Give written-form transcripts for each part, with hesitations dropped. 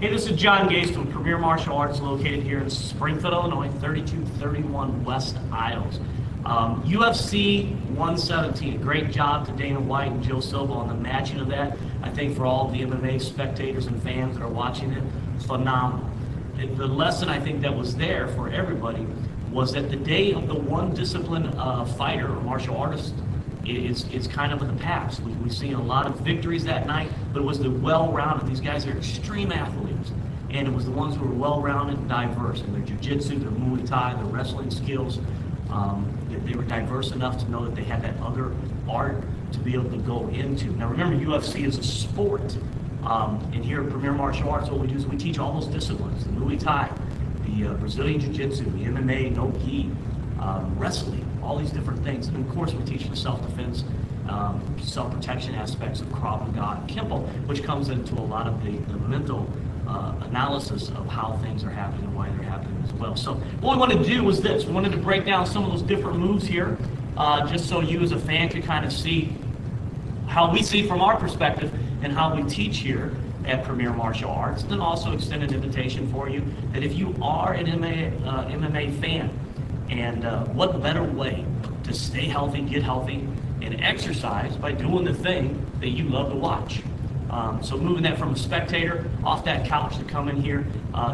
Hey, this is John Geyston, Premier Martial Arts, located here in Springfield, Illinois, 3231 West Isles. UFC 117, a great job to Dana White and Joe Silva on the matching of that. I think for all the MMA spectators and fans that are watching it, phenomenal. The lesson I think that was there for everybody was that the day of the one discipline fighter or martial artist it's kind of in the past. We've seen a lot of victories that night, but it was the well-rounded. These guys are extreme athletes, and it was the ones who were well-rounded and diverse in their jiu-jitsu, their Muay Thai, their wrestling skills. They were diverse enough to know that they had that other art to be able to go into. Now remember, UFC is a sport, and here at Premier Martial Arts, what we do is we teach all those disciplines: the Muay Thai, the Brazilian Jiu-Jitsu, the MMA, no gi, wrestling, all these different things. And of course, we teach the self-defense, self-protection aspects of Krav Maga and Kimpo, which comes into a lot of the mental analysis of how things are happening and why they're happening as well. So what we wanted to do was this. We wanted to break down some of those different moves here, just so you as a fan could kind of see how we see from our perspective and how we teach here at Premier Martial Arts. And then also extend an invitation for you that if you are an MMA fan, and what better way to stay healthy, get healthy, and exercise by doing the thing that you love to watch. So moving that from a spectator off that couch to come in here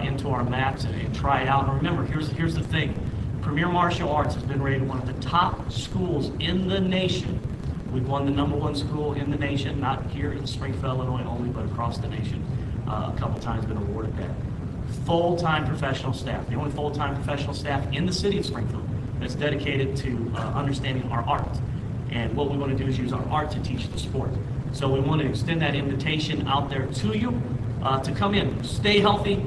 into our mats and try it out. And remember, here's the thing. Premier Martial Arts has been rated one of the top schools in the nation. We've won the #1 school in the nation, not here in Springfield, Illinois only, but across the nation. A couple times been awarded that. Full-time professional staff, the only full-time professional staff in the city of Springfield that's dedicated to understanding our art. And what we want to do is use our art to teach the sport. So we want to extend that invitation out there to you to come in, stay healthy,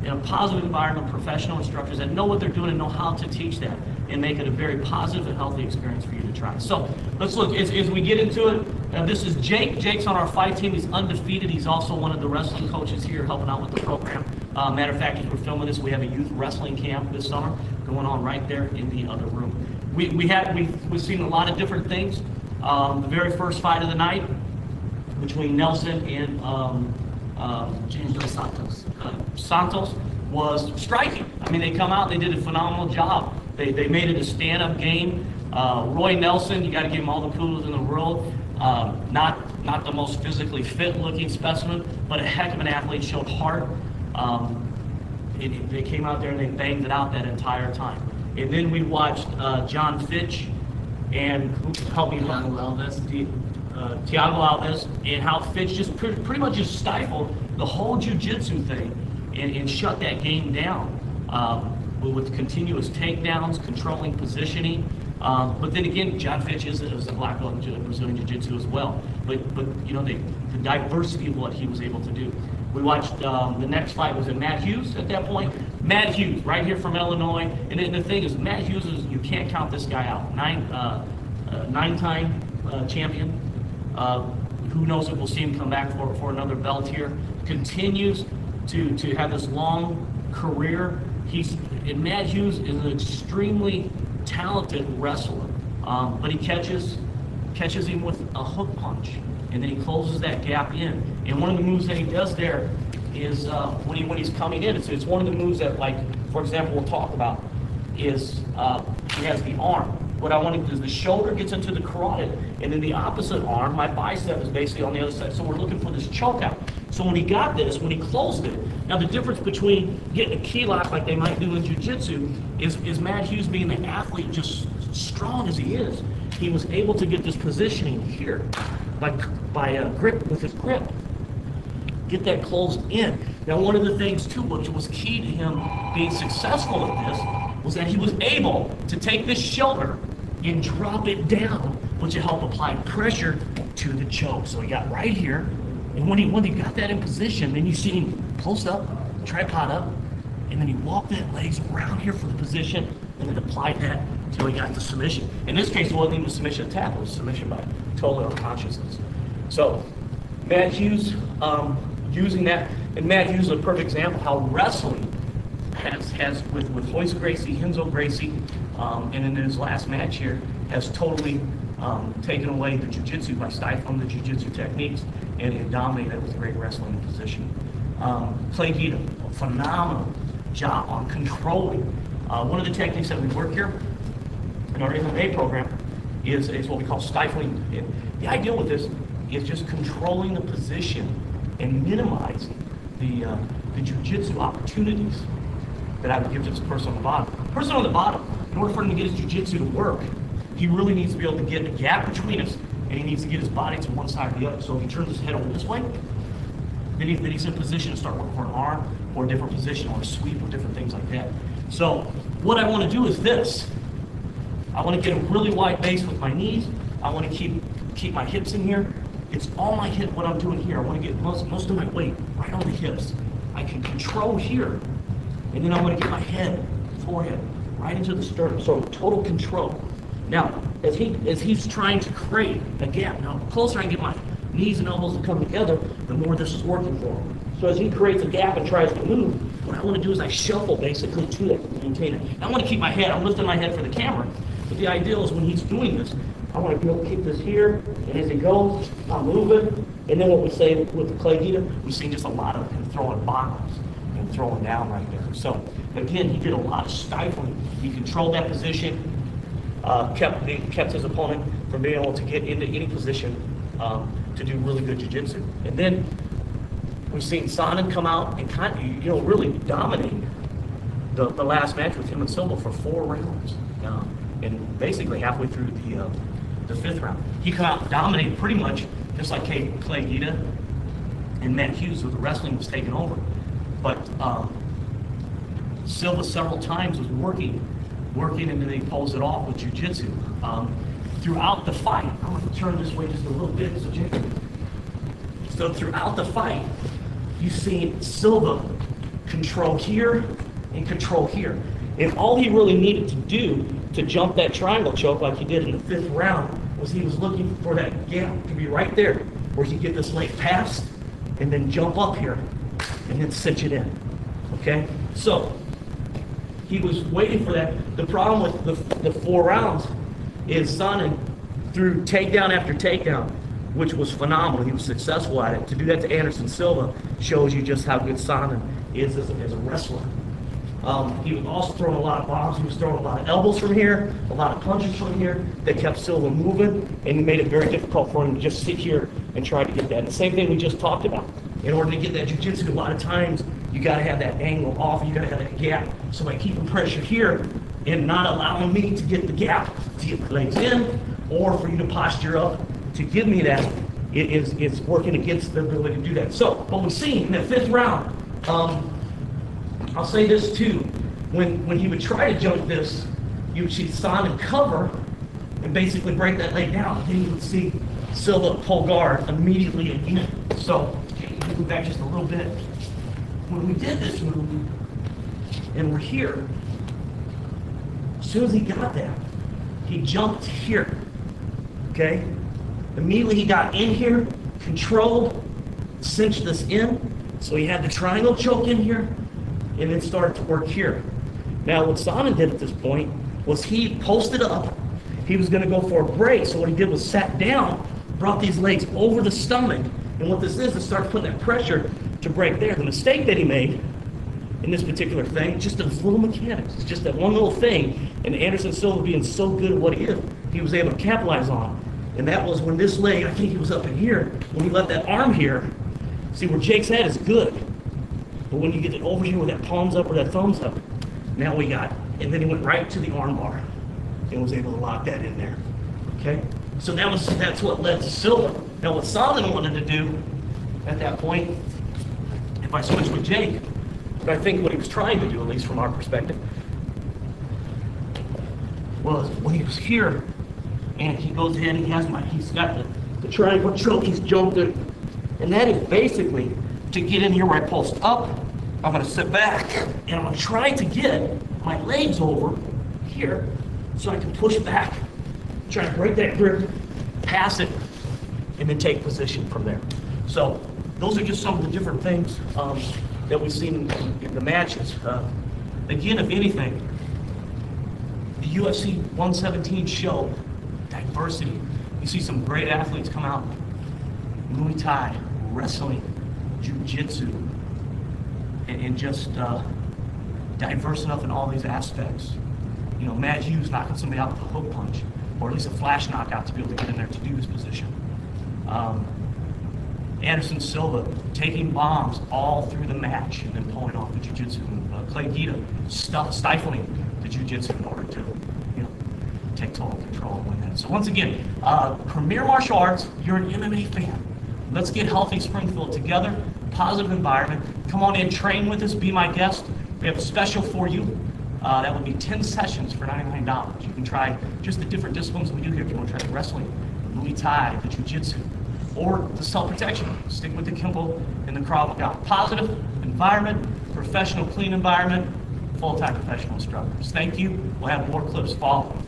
in a positive environment, professional instructors that know what they're doing and know how to teach that and make it a very positive and healthy experience for you to try. So let's look, as we get into it, this is Jake. Jake's on our fight team. He's undefeated. He's also one of the wrestling coaches here helping out with the program. Matter of fact, as we're filming this, we have a youth wrestling camp this summer going on right there in the other room. We've seen a lot of different things. The very first fight of the night between Nelson and Santos was striking. I mean, they come out, they did a phenomenal job. They made it a stand-up game. Roy Nelson, you got to give him all the kudos in the world. Not the most physically fit-looking specimen, but a heck of an athlete, showed heart. They came out there and they banged it out that entire time. And then we watched John Fitch and Thiago Alves, and how Fitch just pretty much just stifled the whole jiu-jitsu thing and shut that game down with continuous takedowns, controlling positioning. But then again, John Fitch is a black belt in Brazilian Jiu-Jitsu as well. But you know, the diversity of what he was able to do. We watched the next fight was Matt Hughes at that point. Matt Hughes, right here from Illinois. And the thing is, Matt Hughes is, you can't count this guy out. Nine-time champion. Who knows if we'll see him come back for another belt here. Continues to have this long career. And Matt Hughes is an extremely talented wrestler, but he catches him with a hook punch, and then he closes that gap in. And one of the moves that he does there is when he's coming in, it's one of the moves that, like, for example, we'll talk about is he has the arm. What I want to do is the shoulder gets into the carotid, and then the opposite arm, my bicep, is basically on the other side. So we're looking for this choke out. So when he got this, when he closed it, now the difference between getting a key lock like they might do in jiu-jitsu is Matt Hughes, being the athlete, just strong as he is, he was able to get this positioning here by grip, with his grip. Get that closed in. Now one of the things too, which was key to him being successful at this, was that he was able to take this shoulder and drop it down, which will help apply pressure to the choke. So he got right here, and when he got that in position, then you see him close up, tripod up, and then he walked that legs around here for the position, and then applied that until he got the submission. In this case, it wasn't even a submission tap, it was submission by total unconsciousness. So Matt Hughes using that, and Matt Hughes is a perfect example how wrestling has with Royce Gracie, Renzo Gracie, and in his last match here, has totally taken away the jiu-jitsu by stifling the jiu-jitsu techniques and dominated it with great wrestling and positioning. Clay Guida, a phenomenal job on controlling. One of the techniques that we work here in our MMA program is what we call stifling. And the idea with this is just controlling the position and minimizing the jiu-jitsu opportunities that I would give to this person on the bottom. The person on the bottom, in order for him to get his jiu-jitsu to work, he really needs to be able to get a gap between us, and he needs to get his body to one side or the other. So if he turns his head over this way, then he's in position to start working for an arm or a different position or a sweep or different things like that. So what I want to do is this. I want to get a really wide base with my knees. I want to keep my hips in here. It's all my hip, what I'm doing here. I want to get most of my weight right on the hips. I can control here. And then I want to get my head, forehead, right into the sternum. So total control. Now, as he's trying to create a gap, now the closer I can get my knees and elbows to come together, the more this is working for him. So as he creates a gap and tries to move, what I want to do is I shuffle basically to that, maintain it. I want to keep my head, I'm lifting my head for the camera, but the idea is when he's doing this, I want to be able to keep this here, and as he goes, I'm moving, and then what we say with the Clay Guida, we've seen just a lot of him throwing bombs and throwing down right there. So again, he did a lot of stifling. He controlled that position, kept his opponent from being able to get into any position to do really good jiu-jitsu. And then we've seen Sonnen come out and kind of, really dominate the last match with him and Silva for 4 rounds. And basically halfway through the 5th round, he come out and dominated pretty much just like Clay Guida and Matt Hughes, who the wrestling was taking over. But Silva several times was working, and then he pulls it off with jiu-jitsu. Throughout the fight, I'm going to turn this way just a little bit, so throughout the fight, you've seen Silva control here and control here. And all he really needed to do to jump that triangle choke like he did in the 5th round was he was looking for that gap to be right there where he get this leg past and then jump up here and then cinch it in. Okay? So he was waiting for that. The problem with the 4 rounds is Sonnen threw takedown after takedown, which was phenomenal. He was successful at it. To do that to Anderson Silva shows you just how good Sonnen is as a wrestler. He was also throwing a lot of bombs. He was throwing a lot of elbows from here, a lot of punches from here that kept Silva moving, and made it very difficult for him to just sit here and try to get that. And the same thing we just talked about. In order to get that jiu-jitsu, a lot of times you got to have that angle off. You got to have that gap. So by keeping pressure here and not allowing me to get the gap to get the legs in, or for you to posture up to give me that, it's working against the ability to do that. So what we've seen in the 5th round. I'll say this too, when he would try to jump this, you would see Sonnen cover and basically break that leg down. Then you would see Silva pull guard immediately again. So, move back just a little bit. When we did this move, and we're here, as soon as he got that, he jumped here, okay? Immediately he got in here, controlled, cinched this in, so he had the triangle choke in here, and then started to work here. Now, what Sonnen did at this point was he posted up. He was going to go for a break, so what he did was sat down, brought these legs over the stomach, and what this is start putting that pressure to break there. The mistake that he made in this particular thing, just those little mechanics, it's just that one little thing, and Anderson Silva being so good at what he was able to capitalize on. And that was when this leg, I think he was up in here, when he left that arm here. See, where Jake's head is good. But when you get it over here with that palms up or that thumbs up, now we got it. And then he went right to the arm bar and was able to lock that in there. Okay? So that's what led to Silva. Now what Sonnen wanted to do at that point, if I switch with Jake, but I think what he was trying to do, at least from our perspective, was when he was here and he goes in, he's got the triangle choke, he's jumped it, and that is basically to get in here where I pulsed up. I'm going to sit back and I'm going to try to get my legs over here so I can push back, try to break that grip, pass it, and then take position from there. So those are just some of the different things that we've seen in the matches. Again, if anything, the UFC 117 show diversity. You see some great athletes come out, Muay Thai, wrestling, jiu-jitsu, and just diverse enough in all these aspects. You know, Matt Hughes knocking somebody out with a hook punch, or at least a flash knockout to be able to get in there to do his position. Anderson Silva taking bombs all through the match and then pulling off the jiu-jitsu. Clay Guida stifling the jiu-jitsu in order to, you know, take total control and win that. So once again, Premier Martial Arts, you're an MMA fan. Let's get healthy Springfield together, positive environment. Come on in, train with us, be my guest. We have a special for you. That would be 10 sessions for $99. You can try just the different disciplines we do here. If you want to try the wrestling, Muay Thai, the jiu-jitsu, or the self-protection. Stick with the Kimbo and the Krav Maga. Positive environment, professional, clean environment, full-time professional instructors. Thank you. We'll have more clips following.